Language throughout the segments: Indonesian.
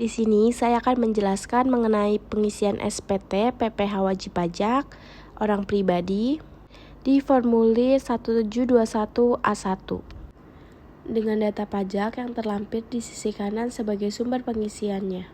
Di sini saya akan menjelaskan mengenai pengisian SPT PPh wajib pajak orang pribadi di formulir 1721A1 dengan data pajak yang terlampir di sisi kanan sebagai sumber pengisiannya.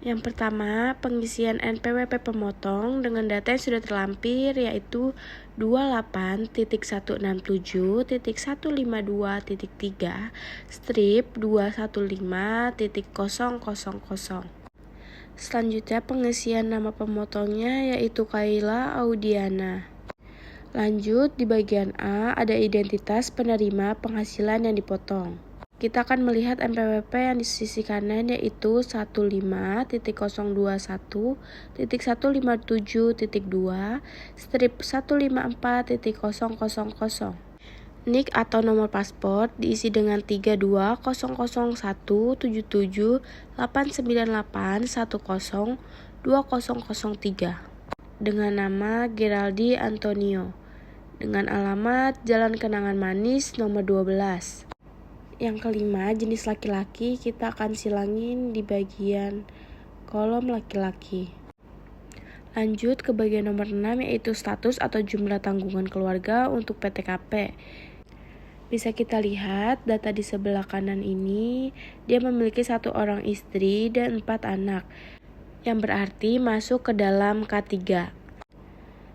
Yang pertama, pengisian NPWP pemotong dengan data yang sudah terlampir yaitu 28.167.152.3 strip 215.000. Selanjutnya pengisian nama pemotongnya yaitu Kaila Audiana. Lanjut, di bagian A ada identitas penerima penghasilan yang dipotong. Kita akan melihat NPWP yang di sisi kanan yaitu 15.21.157.2 strip 154.000. NIK atau nomor paspor diisi dengan 32.001.77.898.10.2003 dengan nama Geraldi Antonio dengan alamat Jalan Kenangan Manis nomor 12. Yang kelima, jenis laki-laki kita akan silangin di bagian kolom laki-laki. Lanjut ke bagian nomor 6 yaitu status atau jumlah tanggungan keluarga untuk PTKP. Bisa kita lihat data di sebelah kanan ini, dia memiliki 1 orang istri dan 4 anak, yang berarti masuk ke dalam K3.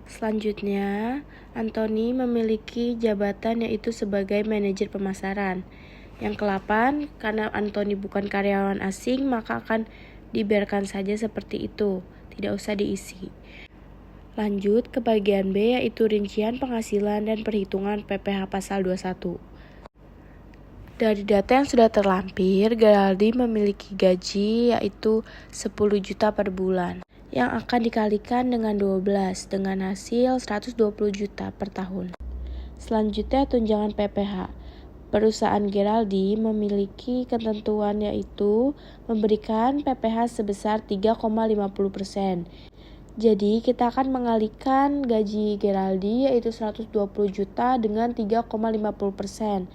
Selanjutnya, Anthony memiliki jabatan yaitu sebagai manajer pemasaran. Yang ke-8, karena Anthony bukan karyawan asing, maka akan dibiarkan saja seperti itu, tidak usah diisi. Lanjut ke bagian B yaitu rincian penghasilan dan perhitungan PPh pasal 21. Dari data yang sudah terlampir, Geraldi memiliki gaji yaitu 10 juta per bulan yang akan dikalikan dengan 12 dengan hasil 120 juta per tahun. Selanjutnya tunjangan PPh. Perusahaan Geraldi memiliki ketentuan yaitu memberikan PPh sebesar 3,50%. Jadi kita akan mengalihkan gaji Geraldi yaitu 120 juta dengan 3,50%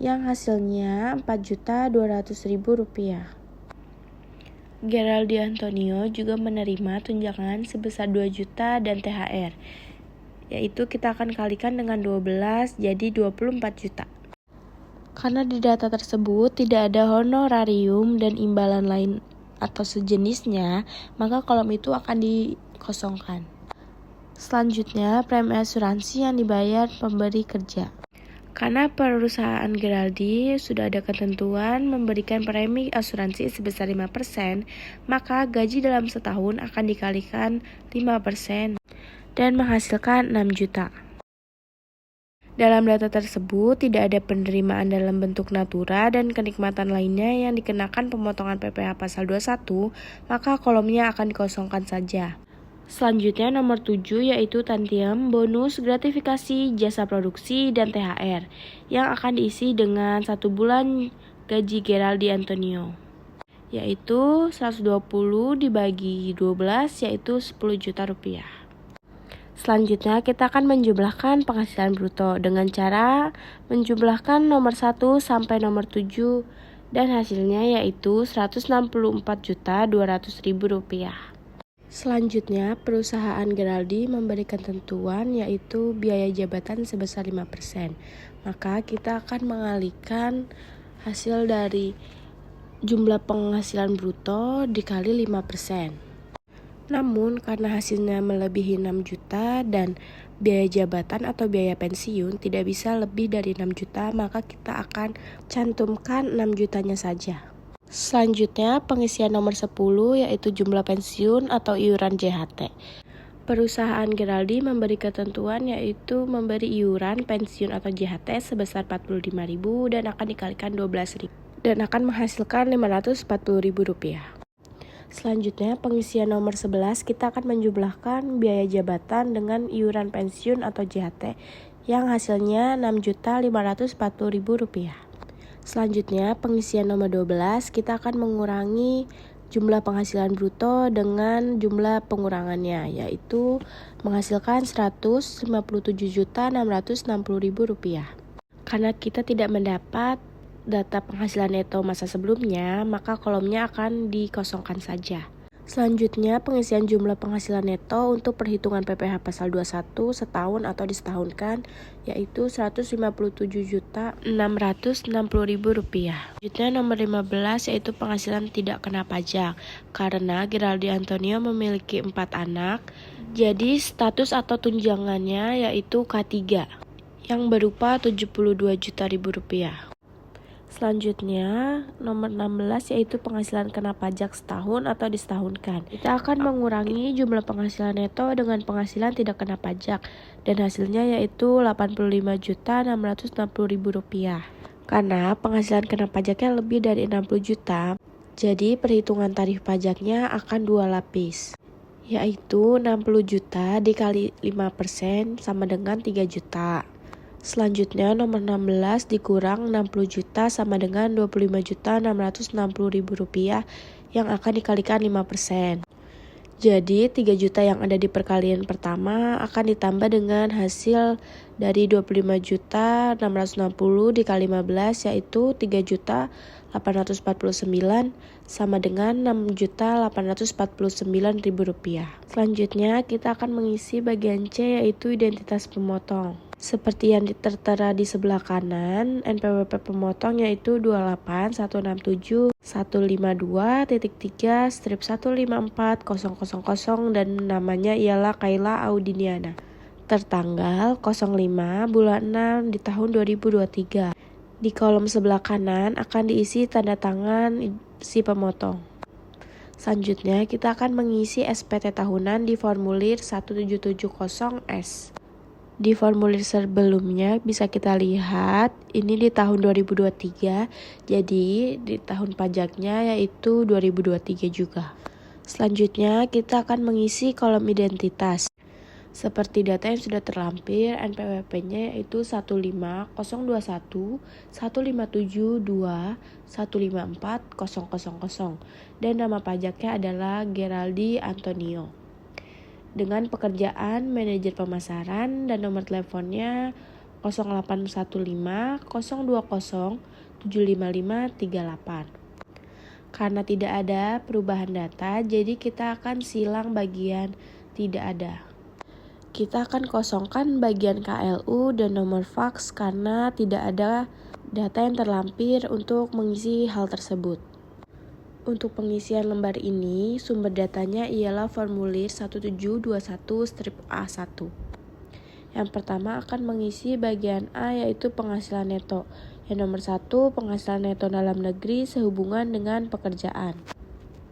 yang hasilnya Rp4.200.000. Geraldi Antonio juga menerima tunjangan sebesar 2 juta dan THR, yaitu kita akan kalikan dengan 12 jadi 24 juta. Karena di data tersebut tidak ada honorarium dan imbalan lain atau sejenisnya, maka kolom itu akan dikosongkan. Selanjutnya, premi asuransi yang dibayar pemberi kerja. Karena perusahaan Geraldi sudah ada ketentuan memberikan premi asuransi sebesar 5%, maka gaji dalam setahun akan dikalikan 5% dan menghasilkan 6 juta. Dalam data tersebut tidak ada penerimaan dalam bentuk natura dan kenikmatan lainnya yang dikenakan pemotongan PPh pasal 21, maka kolomnya akan dikosongkan saja. Selanjutnya nomor 7 yaitu tantiem, bonus, gratifikasi, jasa produksi, dan THR yang akan diisi dengan 1 bulan gaji Geraldi Antonio, yaitu 120 dibagi 12 yaitu 10 juta rupiah. Selanjutnya kita akan menjumlahkan penghasilan bruto dengan cara menjumlahkan nomor 1 sampai nomor 7 dan hasilnya yaitu Rp164.200.000. Selanjutnya perusahaan Geraldi memberi ketentuan yaitu biaya jabatan sebesar 5%. Maka kita akan mengalihkan hasil dari jumlah penghasilan bruto dikali 5%. Namun karena hasilnya melebihi 6 juta dan biaya jabatan atau biaya pensiun tidak bisa lebih dari 6 juta, maka kita akan cantumkan 6 jutanya saja. Selanjutnya pengisian nomor 10 yaitu jumlah pensiun atau iuran JHT. Perusahaan Geraldi memberi ketentuan yaitu memberi iuran pensiun atau JHT sebesar 45.000 dan akan dikalikan 12.000 dan akan menghasilkan Rp540.000. Selanjutnya pengisian nomor 11 kita akan menjumlahkan biaya jabatan dengan iuran pensiun atau JHT yang hasilnya Rp6.540.000. Selanjutnya pengisian nomor 12 kita akan mengurangi jumlah penghasilan bruto dengan jumlah pengurangannya yaitu menghasilkan Rp157.660.000. Karena kita tidak mendapat data penghasilan neto masa sebelumnya, maka kolomnya akan dikosongkan saja. Selanjutnya, pengisian jumlah penghasilan neto untuk perhitungan PPh pasal 21 setahun atau disetahunkan, yaitu Rp157.660.000. Selanjutnya, nomor 15 yaitu penghasilan tidak kena pajak. Karena Geraldi Antonio memiliki 4 anak, jadi status atau tunjangannya yaitu K3 yang berupa Rp72.000.000. Selanjutnya, nomor 16 yaitu penghasilan kena pajak setahun atau disetahunkan. Kita akan mengurangi jumlah penghasilan neto dengan penghasilan tidak kena pajak dan hasilnya yaitu Rp85.660.000. Karena penghasilan kena pajaknya lebih dari 60 juta, jadi perhitungan tarif pajaknya akan 2 lapis, yaitu 60 juta dikali 5% sama dengan 3 juta. Selanjutnya, nomor 16 dikurang 60 juta sama dengan Rp25.660.000 yang akan dikalikan 5%. Jadi, 3 juta yang ada di perkalian pertama akan ditambah dengan hasil dari 25.660 dikali 15 yaitu 3.849 sama dengan Rp6.849.000. Selanjutnya, kita akan mengisi bagian C yaitu identitas pemotong. Seperti yang tertera di sebelah kanan, NPWP pemotong yaitu 28167.152.3 strip 154.000 dan namanya ialah Kayla Audiniana. Tertanggal 05 bulan 6 di tahun 2023. Di kolom sebelah kanan akan diisi tanda tangan si pemotong. Selanjutnya kita akan mengisi SPT tahunan di formulir 1770S. Di formulir sebelumnya bisa kita lihat ini di tahun 2023, jadi di tahun pajaknya yaitu 2023 juga. Selanjutnya kita akan mengisi kolom identitas. Seperti data yang sudah terlampir, NPWP-nya yaitu 15021-1572154.000 dan nama pajaknya adalah Geraldi Antonio. Dengan pekerjaan manajer pemasaran dan nomor teleponnya 0815 020 75538. Karena tidak ada perubahan data, jadi kita akan silang bagian tidak ada. Kita akan kosongkan bagian KLU dan nomor faks karena tidak ada data yang terlampir untuk mengisi hal tersebut. Untuk pengisian lembar ini, sumber datanya ialah formulir 1721 strip A1. Yang pertama akan mengisi bagian A yaitu penghasilan neto. Yang nomor 1, penghasilan neto dalam negeri sehubungan dengan pekerjaan.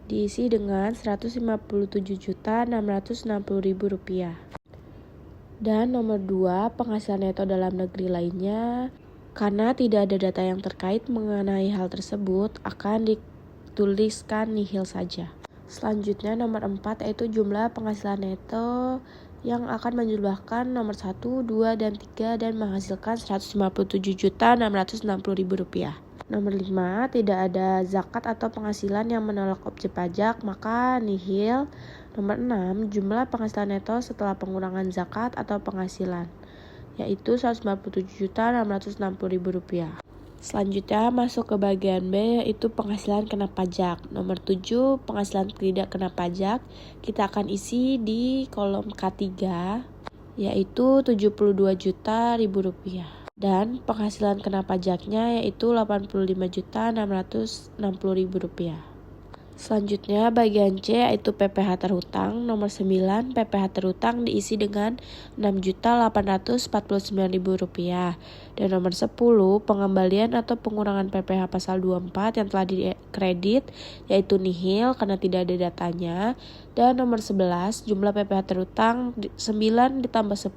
Diisi dengan Rp157.660.000. Dan nomor 2, penghasilan neto dalam negeri lainnya. Karena tidak ada data yang terkait mengenai hal tersebut, akan dituliskan nihil saja. Selanjutnya nomor 4 yaitu jumlah penghasilan neto yang akan menjumlahkan nomor 1, 2, dan 3 dan menghasilkan Rp157.660.000. Nomor 5, tidak ada zakat atau penghasilan yang menolak objek pajak, maka nihil. Nomor 6, jumlah penghasilan neto setelah pengurangan zakat atau penghasilan, yaitu Rp157.660.000. Selanjutnya masuk ke bagian B yaitu penghasilan kena pajak. Nomor 7, penghasilan tidak kena pajak. Kita akan isi di kolom K3 yaitu Rp72.000. Dan penghasilan kena pajaknya yaitu Rp85.660.000. Selanjutnya bagian C yaitu PPh terhutang. Nomor 9, PPh terhutang diisi dengan Rp6.849.000. Dan nomor 10, pengembalian atau pengurangan PPh pasal 24 yang telah dikredit yaitu nihil karena tidak ada datanya. Dan nomor 11, jumlah PPh terhutang 9 ditambah 10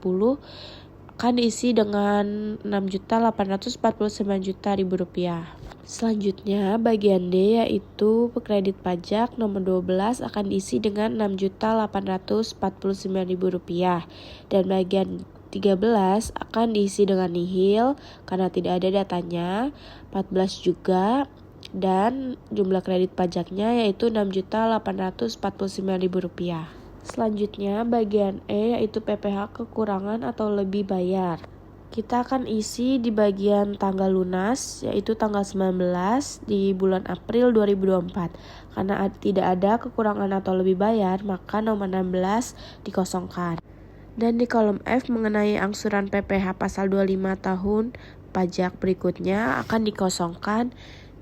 akan diisi dengan Rp6.849.000. Selanjutnya bagian D yaitu kredit pajak nomor 12 akan diisi dengan Rp6.849.000 dan bagian 13 akan diisi dengan nihil karena tidak ada datanya. 14 juga dan jumlah kredit pajaknya yaitu Rp6.849.000. Selanjutnya bagian E yaitu PPh kekurangan atau lebih bayar. Kita akan isi di bagian tanggal lunas, yaitu tanggal 19 di bulan April 2024. Karena tidak ada kekurangan atau lebih bayar, maka nomor 16 dikosongkan. Dan di kolom F mengenai angsuran PPh pasal 25 tahun pajak berikutnya akan dikosongkan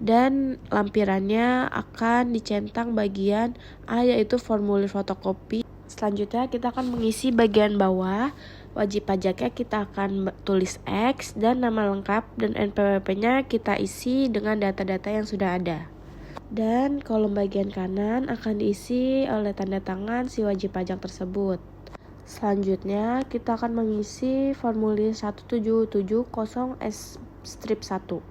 dan lampirannya akan dicentang bagian A, yaitu formulir fotokopi. Selanjutnya kita akan mengisi bagian bawah. Wajib pajaknya kita akan tulis X dan nama lengkap, dan NPWP-nya kita isi dengan data-data yang sudah ada. Dan kolom bagian kanan akan diisi oleh tanda tangan si wajib pajak tersebut. Selanjutnya kita akan mengisi formulir 1770S strip 1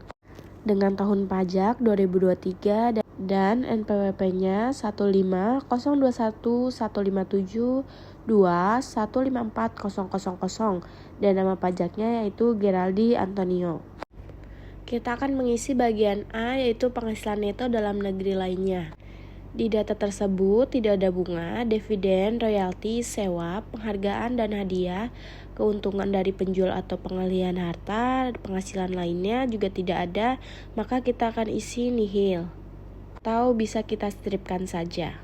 dengan tahun pajak 2023 dan NPWP-nya 1502157215400 dan nama pajaknya yaitu Geraldi Antonio. Kita akan mengisi bagian A, yaitu penghasilan neto dalam negeri lainnya. Di data tersebut tidak ada bunga, dividen, royalti, sewa, penghargaan dan hadiah, keuntungan dari penjual atau pengalihan harta, penghasilan lainnya juga tidak ada, maka kita akan isi nihil. Atau bisa kita stripkan saja.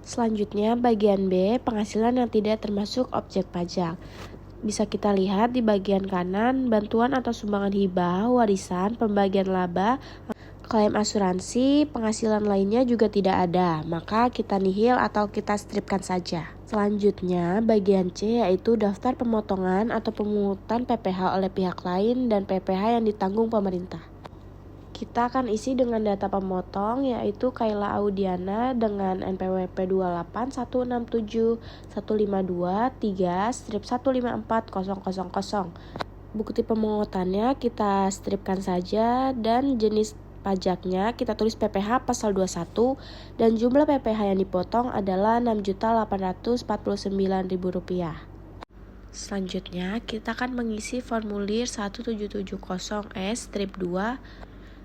Selanjutnya bagian B, penghasilan yang tidak termasuk objek pajak. Bisa kita lihat di bagian kanan, bantuan atau sumbangan hibah, warisan, pembagian laba, klaim asuransi, penghasilan lainnya juga tidak ada, maka kita nihil atau kita stripkan saja. Selanjutnya bagian C, yaitu daftar pemotongan atau pemungutan PPh oleh pihak lain dan PPh yang ditanggung pemerintah. Kita akan isi dengan data pemotong, yaitu Kayla Audiana dengan NPWP 2815152-3-154000. Bukti pemungutannya kita stripkan saja dan jenis pajaknya kita tulis PPh pasal 21 dan jumlah PPh yang dipotong adalah Rp6.849.000. Selanjutnya kita akan mengisi formulir 1770S strip 2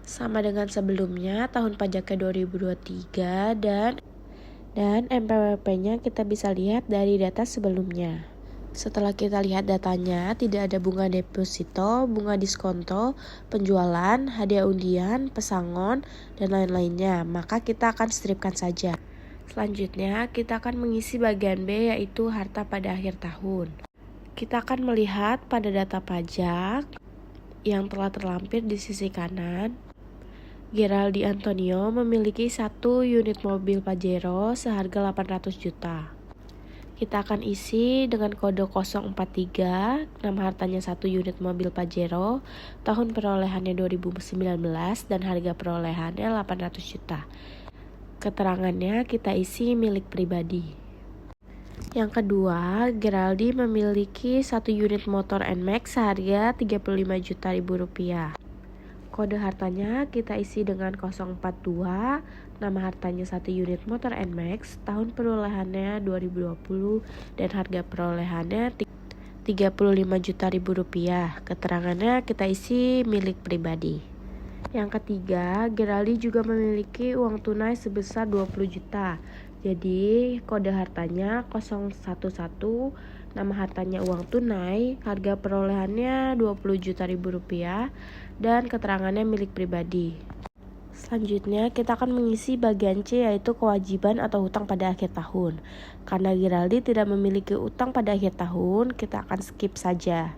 sama dengan sebelumnya, tahun pajaknya 2023 dan NPWP-nya kita bisa lihat dari data sebelumnya. Setelah kita lihat datanya, tidak ada bunga deposito, bunga diskonto, penjualan, hadiah undian, pesangon, dan lain-lainnya, maka kita akan stripkan saja. Selanjutnya, kita akan mengisi bagian B, yaitu harta pada akhir tahun. Kita akan melihat pada data pajak yang telah terlampir di sisi kanan. Geraldi Antonio memiliki 1 unit mobil Pajero seharga 800 juta. Kita akan isi dengan kode 043, nama hartanya 1 unit mobil Pajero, tahun perolehannya 2019 dan harga perolehannya 800 juta. Keterangannya kita isi milik pribadi. Yang kedua, Geraldi memiliki 1 unit motor NMAX seharga 35 juta rupiah. Kode hartanya kita isi dengan 042, nama hartanya 1 unit motor NMAX, tahun perolehannya 2020 dan harga perolehannya 35 juta rupiah. Keterangannya kita isi milik pribadi. Yang ketiga, Geraldi juga memiliki uang tunai sebesar 20 juta. Jadi kode hartanya 011, nama hartanya uang tunai, harga perolehannya 20 juta rupiah dan keterangannya milik pribadi. Selanjutnya kita akan mengisi bagian C, yaitu kewajiban atau hutang pada akhir tahun. Karena Geraldi tidak memiliki utang pada akhir tahun, kita akan skip saja.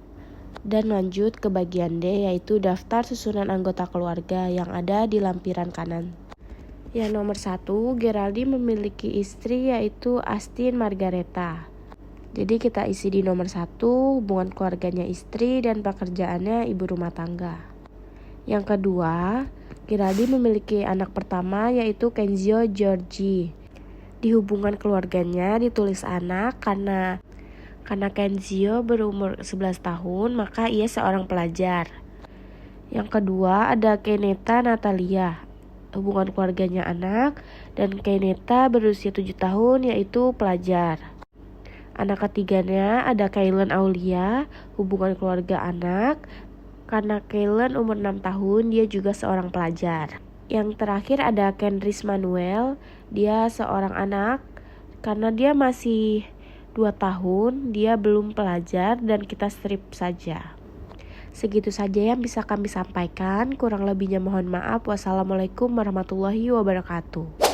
Dan lanjut ke bagian D, yaitu daftar susunan anggota keluarga yang ada di lampiran kanan. Yang nomor 1, Geraldi memiliki istri yaitu Astin Margareta. Jadi kita isi di nomor 1, hubungan keluarganya istri dan pekerjaannya ibu rumah tangga. Yang kedua, Geraldi memiliki anak pertama yaitu Kenzio Georgie. Di hubungan keluarganya ditulis anak karena Kenzio berumur 11 tahun, maka ia seorang pelajar. Yang kedua ada Keneta Natalia. Hubungan keluarganya anak dan Keneta berusia 7 tahun yaitu pelajar. Anak ketiganya ada Kaylen Aulia, hubungan keluarga anak. Karena Kaylen umur 6 tahun, dia juga seorang pelajar. Yang terakhir ada Kenris Manuel, dia seorang anak. Karena dia masih 2 tahun, dia belum pelajar dan kita strip saja. Segitu saja yang bisa kami sampaikan. Kurang lebihnya mohon maaf. Wassalamualaikum warahmatullahi wabarakatuh.